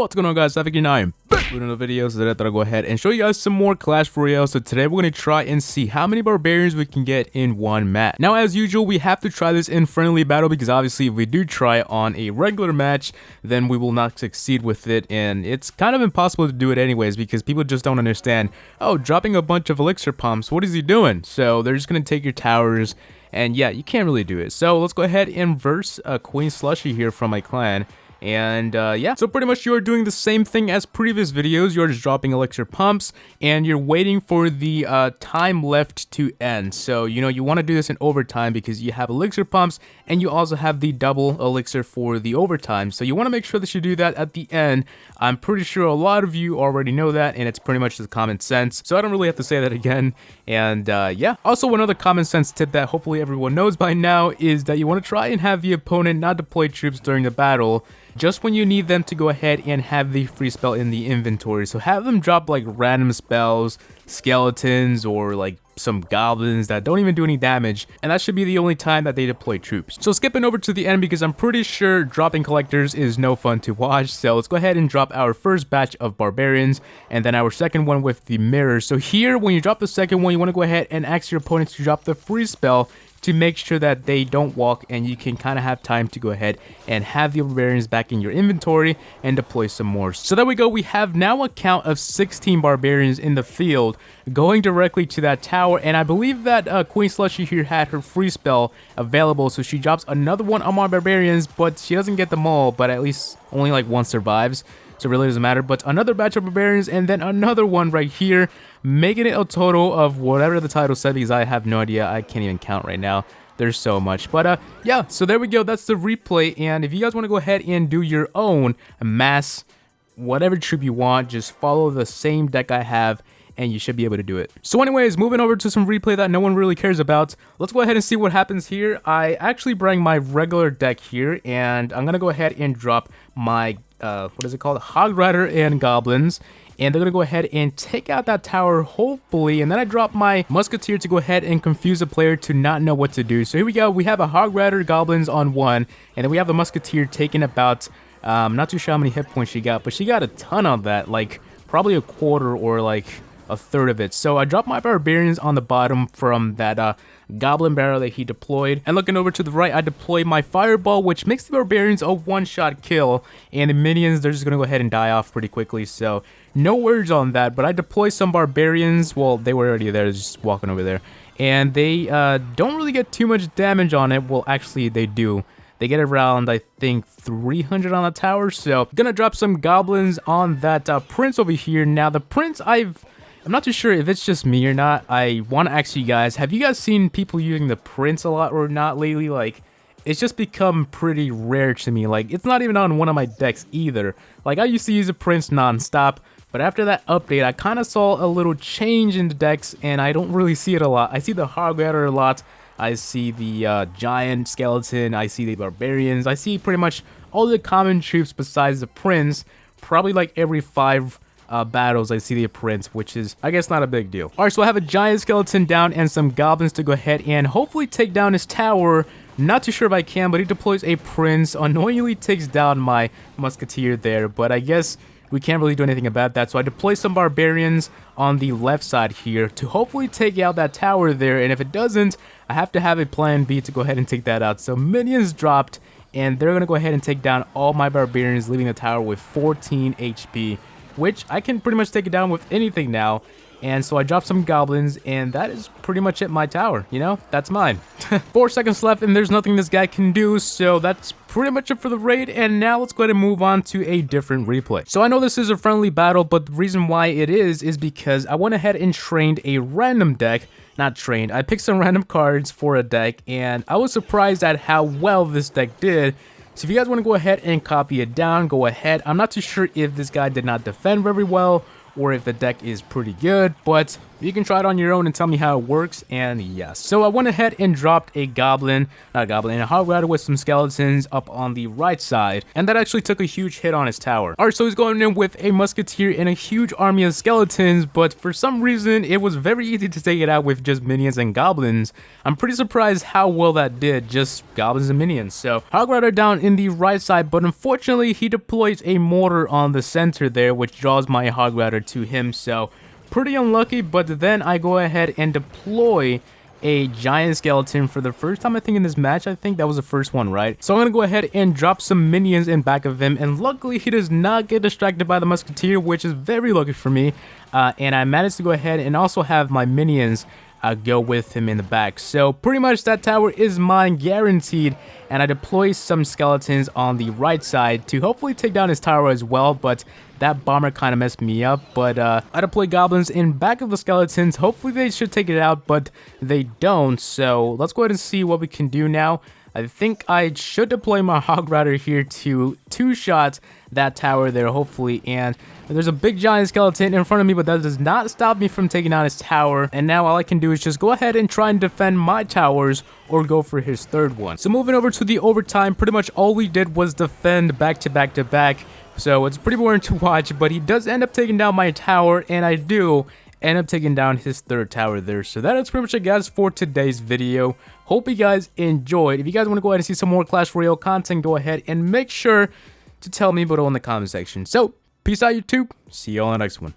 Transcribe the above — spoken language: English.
What's going on, guys? I'm back with another video. So today I thought I'd go ahead and show you guys some more Clash Royale. So today we're going to try and see how many barbarians we can get in one match. Now, as usual, we have to try this in friendly battle because obviously if we do try on a regular match, then we will not succeed with it, and it's kind of impossible to do it anyways because people just don't understand. Oh, dropping a bunch of elixir pumps, what is he doing? So they're just going to take your towers, and yeah, you can't really do it. So let's go ahead and verse Queen Slushy here from my clan. And yeah, so pretty much you are doing the same thing as previous videos. You're just dropping elixir pumps and you're waiting for the time left to end. So you know, you want to do this in overtime because you have elixir pumps and you also have the double elixir for the overtime. So you want to make sure that you do that at the end. I'm pretty sure a lot of you already know that, and it's pretty much just common sense, so I don't really have to say that again. And yeah, also another common sense tip that hopefully everyone knows by now is that you want to try and have the opponent not deploy troops during the battle just when you need them to go ahead and have the free spell in the inventory. So have them drop like random spells, skeletons, or like some goblins that don't even do any damage, and that should be the only time that they deploy troops. So skipping over to the end because I'm pretty sure dropping collectors is no fun to watch, so let's go ahead and drop our first batch of barbarians and then our second one with the mirror. So here, when you drop the second one, you want to go ahead and ask your opponent to drop the free spell to make sure that they don't walk, and you can kind of have time to go ahead and have the barbarians back in your inventory and deploy some more. So there we go, we have now a count of 16 barbarians in the field going directly to that tower, and I believe that Queen Slushy here had her free spell available, so she drops another one on my barbarians, but she doesn't get them all, but at least only like one survives. So it really doesn't matter. But another batch of barbarians and then another one right here, making it a total of whatever the title said, because I have no idea. I can't even count right now. There's so much. But yeah, so there we go. That's the replay. And if you guys want to go ahead and do your own mass, whatever troop you want, just follow the same deck I have, and you should be able to do it. So anyways, moving over to some replay that no one really cares about, let's go ahead and see what happens here. I actually bring my regular deck here, and I'm gonna go ahead and drop my what is it called, Hog Rider and Goblins, and they're gonna go ahead and take out that tower hopefully, and then I drop my Musketeer to go ahead and confuse the player to not know what to do. So here we go, we have a Hog Rider Goblins on one, and then we have the Musketeer taking about not too sure how many hit points she got, but she got a ton on that, like probably a quarter or like a third of it. So I dropped my barbarians on the bottom from that goblin barrel that he deployed, and looking over to the right, I deploy my fireball, which makes the barbarians a one-shot kill, and the minions, they're just gonna go ahead and die off pretty quickly. So no words on that. But I deploy some barbarians. Well, they were already there, just walking over there, and they don't really get too much damage on it. Well, actually they do. They get around, I think, 300 on the tower. So gonna drop some goblins on that prince over here. Now the prince, I'm not too sure if it's just me or not. I want to ask you guys, have you guys seen people using the prince a lot or not lately? Like, it's just become pretty rare to me. Like, it's not even on one of my decks either. Like, I used to use a prince non-stop, but after that update, I kind of saw a little change in the decks, and I don't really see it a lot. I see the Hog Rider a lot. I see the giant skeleton. I see the barbarians. I see pretty much all the common troops besides the prince. Probably like every 5 battles I see the prince, which is, I guess, not a big deal. Alright, so I have a giant skeleton down and some goblins to go ahead and hopefully take down his tower. Not too sure if I can, but he deploys a prince, annoyingly takes down my musketeer there, but I guess we can't really do anything about that. So I deploy some barbarians on the left side here to hopefully take out that tower there, and if it doesn't, I have to have a plan B to go ahead and take that out. So minions dropped, and they're gonna go ahead and take down all my barbarians, leaving the tower with 14 HP. Which I can pretty much take it down with anything now. And so I dropped some goblins, and that is pretty much it, my tower. You know, that's mine. 4 seconds left, and there's nothing this guy can do, so that's pretty much it for the raid. And now let's go ahead and move on to a different replay. So I know this is a friendly battle, but the reason why it is because I went ahead and trained a random deck. Not trained, I picked some random cards for a deck, and I was surprised at how well this deck did. So if you guys want to go ahead and copy it down, go ahead. I'm not too sure if this guy did not defend very well, or if the deck is pretty good, but you can try it on your own and tell me how it works. And yes, so I went ahead and dropped a Hog Rider with some skeletons up on the right side, and that actually took a huge hit on his tower. Alright, so he's going in with a Musketeer and a huge army of skeletons, but for some reason it was very easy to take it out with just minions and goblins. I'm pretty surprised how well that did, just goblins and minions. So Hog Rider down in the right side, but unfortunately he deploys a mortar on the center there, which draws my Hog Rider to him. So pretty unlucky, but then I go ahead and deploy a giant skeleton for the first time, I think, in this match. I think that was the first one, right? So I'm gonna go ahead and drop some minions in back of him, and luckily he does not get distracted by the Musketeer, which is very lucky for me. And I managed to go ahead and also have my minions go with him in the back. So pretty much that tower is mine, guaranteed. And I deploy some skeletons on the right side to hopefully take down his tower as well, but that bomber kind of messed me up. But I deploy goblins in back of the skeletons. Hopefully they should take it out, but they don't. So let's go ahead and see what we can do now. I think I should deploy my Hog Rider here to two-shot that tower there, hopefully. And there's a big giant skeleton in front of me, but that does not stop me from taking out his tower. And now all I can do is just go ahead and try and defend my towers or go for his third one. So moving over to the overtime, pretty much all we did was defend back to back to back. So it's pretty boring to watch, but he does end up taking down my tower, and I do end up taking down his third tower there. So that is pretty much it, guys, for today's video. Hope you guys enjoyed. If you guys want to go ahead and see some more Clash Royale content, go ahead and make sure to tell me below in the comment section. So peace out, YouTube. See you all in the next one.